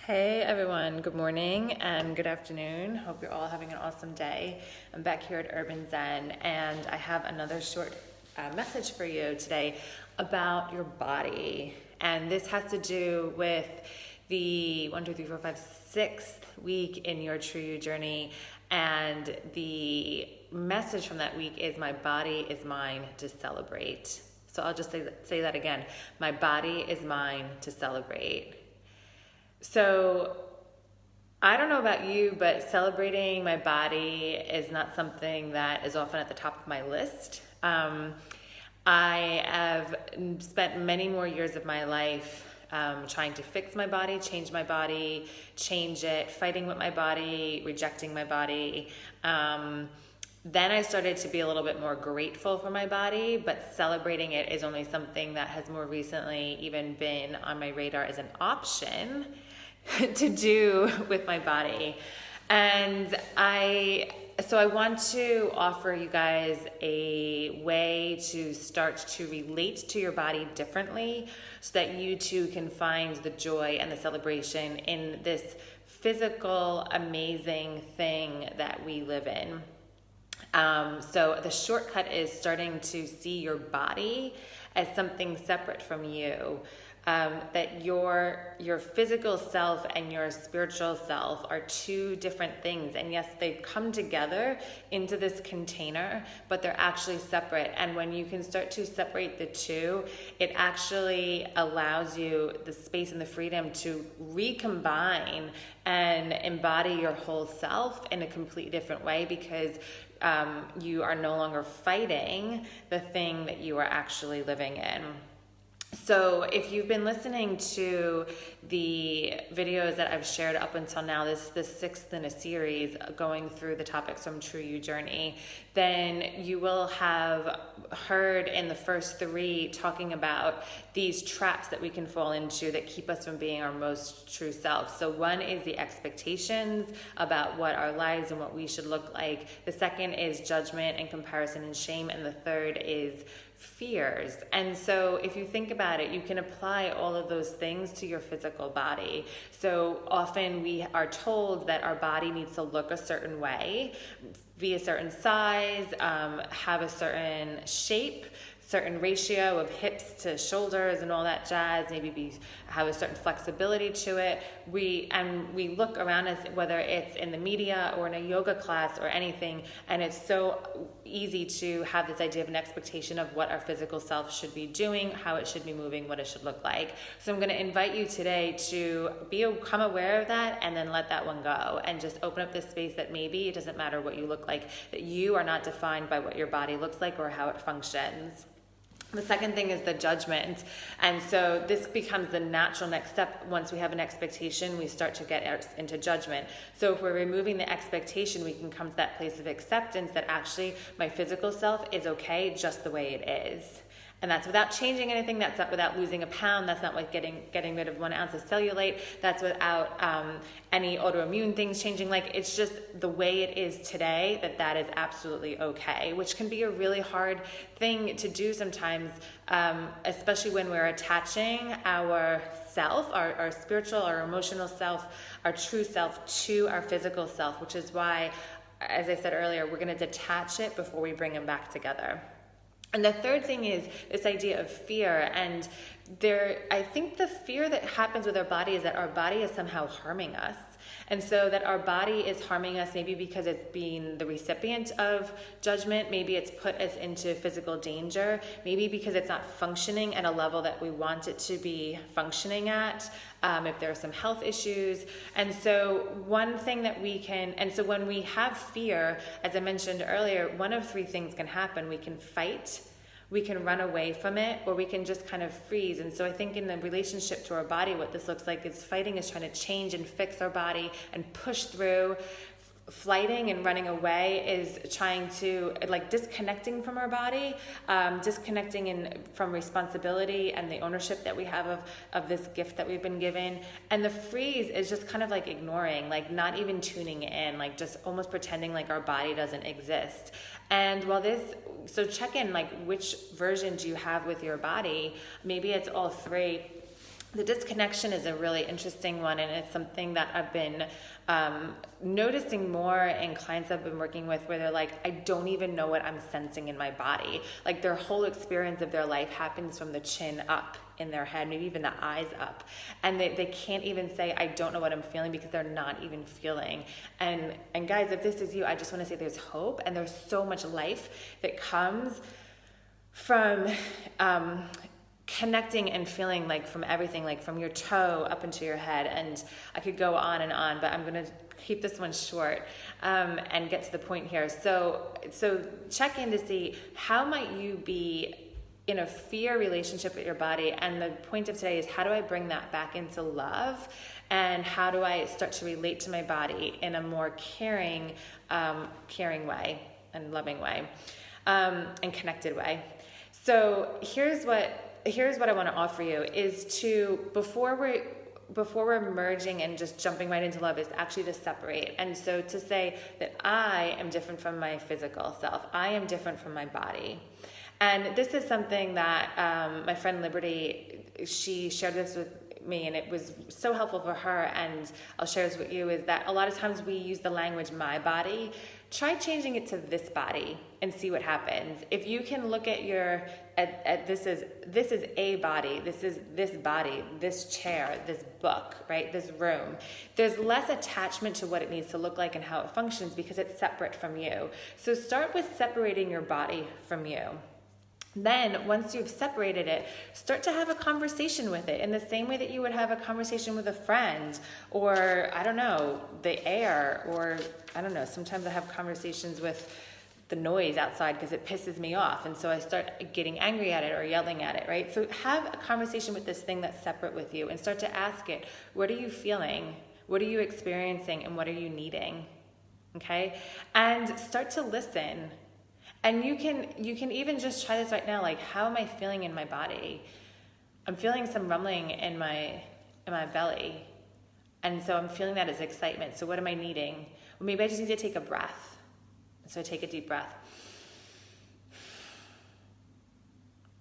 Hey everyone, good morning and good afternoon. Hope you're all having an awesome day. I'm back here at Urban Zen and I have another short message for you today about your body. And this has to do with the 6th week in your True You journey. And the message from that week is my body is mine to celebrate. So I'll just say that again. My body is mine to celebrate. So I don't know about you, but celebrating my body is not something that is often at the top of my list. I have spent many more years of my life trying to fix my body, change it, fighting with my body, rejecting my body. Then I started to be a little bit more grateful for my body, but celebrating it is only something that has more recently even been on my radar as an option to do with my body. And so I want to offer you guys a way to start to relate to your body differently so that you too can find the joy and the celebration in this physical, amazing thing that we live in. So the shortcut is starting to see your body as something separate from you. That your physical self and your spiritual self are two different things. And yes, they come together into this container, but they're actually separate. And when you can start to separate the two, it actually allows you the space and the freedom to recombine and embody your whole self in a completely different way, because you are no longer fighting the thing that you are actually living in. So if you've been listening to the videos that I've shared up until now, this is the 6th in a series going through the topics from True You Journey, then you will have heard in the first 3 talking about these traps that we can fall into that keep us from being our most true self. So one is the expectations about what our lives and what we should look like. The second is judgment and comparison and shame. And the third is fears. And so if you think about it, you can apply all of those things to your physical body. So often we are told that our body needs to look a certain way, be a certain size, have a certain shape, certain ratio of hips to shoulders and all that jazz, have a certain flexibility to it. We look around us, whether it's in the media or in a yoga class or anything, and it's so easy to have this idea of an expectation of what our physical self should be doing, how it should be moving, what it should look like. So I'm going to invite you today to become aware of that and then let that one go and just open up this space that maybe it doesn't matter what you look like, that you are not defined by what your body looks like or how it functions. The second thing is the judgment. And so this becomes the natural next step. Once we have an expectation, we start to get into judgment. So if we're removing the expectation, we can come to that place of acceptance that actually my physical self is okay just the way it is. And that's without changing anything. That's not without losing a pound. That's not like getting rid of 1 ounce of cellulite. That's without any autoimmune things changing. Like, it's just the way it is today, that is absolutely okay, which can be a really hard thing to do sometimes, especially when we're attaching our self, our spiritual, our emotional self, our true self to our physical self, which is why, as I said earlier, we're going to detach it before we bring them back together. And the third thing is this idea of fear. And I think the fear that happens with our body is that our body is somehow harming us. And so that our body is harming us, maybe because it's been the recipient of judgment, maybe it's put us into physical danger, maybe because it's not functioning at a level that we want it to be functioning at, if there are some health issues. And so one thing that so when we have fear, as I mentioned earlier, one of 3 things can happen. We can fight, we can run away from it, or we can just kind of freeze. And so I think in the relationship to our body, what this looks like is fighting is trying to change and fix our body and push through. Flighting and running away is trying to, like, disconnecting from our body, disconnecting from responsibility and the ownership that we have of this gift that we've been given. And the freeze is just kind of like ignoring, like not even tuning in, like just almost pretending like our body doesn't exist. And so check in, like, which version do you have with your body? Maybe it's all 3. The disconnection is a really interesting one, and it's something that I've been noticing more in clients I've been working with, where they're like, I don't even know what I'm sensing in my body. Like their whole experience of their life happens from the chin up in their head, maybe even the eyes up. And they can't even say, I don't know what I'm feeling, because they're not even feeling. And guys, if this is you, I just want to say there's hope, and there's so much life that comes from connecting and feeling, like from everything, like from your toe up into your head. And I could go on and on, but I'm going to keep this one short and get to the point here. So check in to see, how might you be in a fear relationship with your body? And the point of today is, how do I bring that back into love? And how do I start to relate to my body in a more caring way and loving way and connected way? So here's what I want to offer you is to, before we're merging and just jumping right into love, is actually to separate. And so to say that I am different from my physical self. I am different from my body. And this is something that my friend Liberty, she shared this with me, and it was so helpful for her, and I'll share this with you, is that a lot of times we use the language my body. Try changing it to this body and see what happens. If you can look at this is a body, this is this body, this chair, this book, right? This room. There's less attachment to what it needs to look like and how it functions, because it's separate from you. So start with separating your body from you. Then, once you've separated it, start to have a conversation with it in the same way that you would have a conversation with a friend, or, I don't know, the air, or, I don't know, sometimes I have conversations with the noise outside because it pisses me off, and so I start getting angry at it or yelling at it, right? So have a conversation with this thing that's separate with you, and start to ask it, what are you feeling? What are you experiencing? And what are you needing? Okay? And start to listen. And you can even just try this right now, like, how am I feeling in my body? I'm feeling some rumbling in my belly. And so I'm feeling that as excitement. So what am I needing? Well, maybe I just need to take a breath. So I take a deep breath.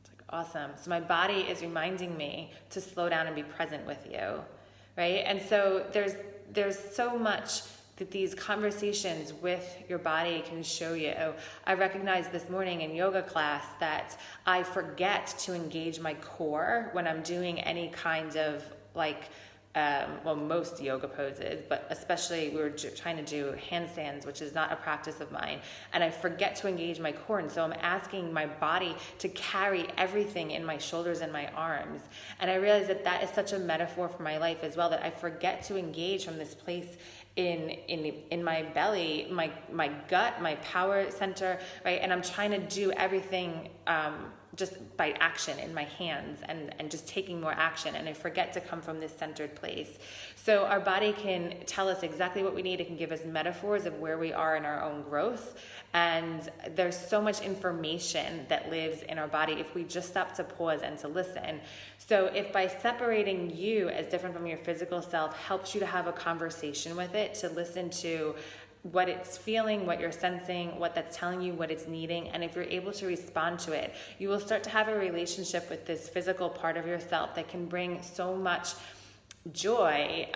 It's like, awesome. So my body is reminding me to slow down and be present with you, right? And so there's so much that these conversations with your body can show you. I recognized this morning in yoga class that I forget to engage my core when I'm doing any kind of most yoga poses, but especially we were trying to do handstands, which is not a practice of mine, and I forget to engage my core, and so I'm asking my body to carry everything in my shoulders and my arms, and I realized that is such a metaphor for my life as well, that I forget to engage from this place in my belly, my gut, my power center, right? And I'm trying to do everything just by action in my hands and just taking more action, and I forget to come from this centered place. So our body can tell us exactly what we need. It can give us metaphors of where we are in our own growth, and there's so much information that lives in our body if we just stop to pause and to listen. So if by separating you as different from your physical self helps you to have a conversation with it, to listen to what it's feeling, what you're sensing, what that's telling you, what it's needing, and if you're able to respond to it, you will start to have a relationship with this physical part of yourself that can bring so much joy,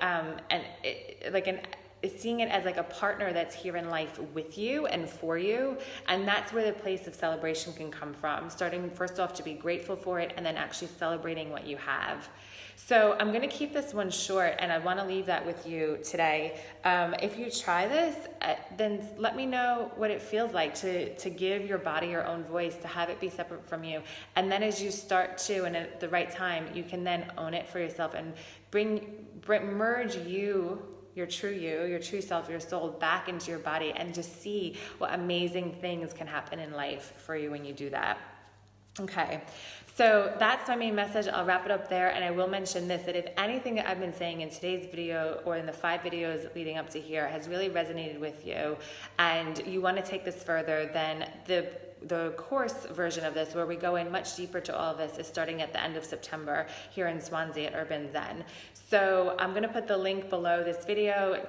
seeing it as like a partner that's here in life with you and for you. And that's where the place of celebration can come from, starting first off to be grateful for it, and then actually celebrating what you have. So I'm going to keep this one short, and I want to leave that with you today. If you try this, then let me know what it feels like to give your body your own voice, to have it be separate from you. And then as you start to, and at the right time, you can then own it for yourself and merge your true self, your soul back into your body, and just see what amazing things can happen in life for you when you do that. Okay, so that's my main message. I'll wrap it up there, and I will mention this, that if anything that I've been saying in today's video or in the 5 videos leading up to here has really resonated with you, and you want to take this further, then the course version of this, where we go in much deeper to all of this, is starting at the end of September here in Swansea at Urban Zen. So I'm going to put the link below this video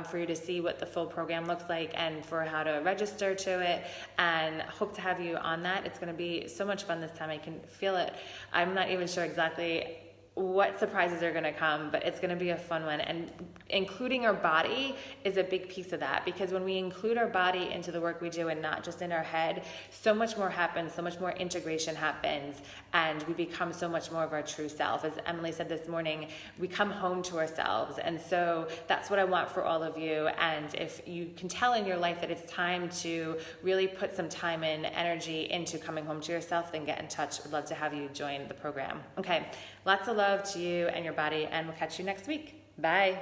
for you to see what the full program looks like and for how to register to it, and hope to have you on that. It's going to be so much fun this time. I can feel it. I'm not even sure exactly what surprises are going to come, but it's going to be a fun one. And including our body is a big piece of that, because when we include our body into the work we do and not just in our head, so much more happens, so much more integration happens, and we become so much more of our true self. As Emily said this morning, we come home to ourselves. And so that's what I want for all of you. And if you can tell in your life that it's time to really put some time and energy into coming home to yourself, then get in touch. We'd love to have you join the program. Okay, lots of love to you and your body, and we'll catch you next week. Bye.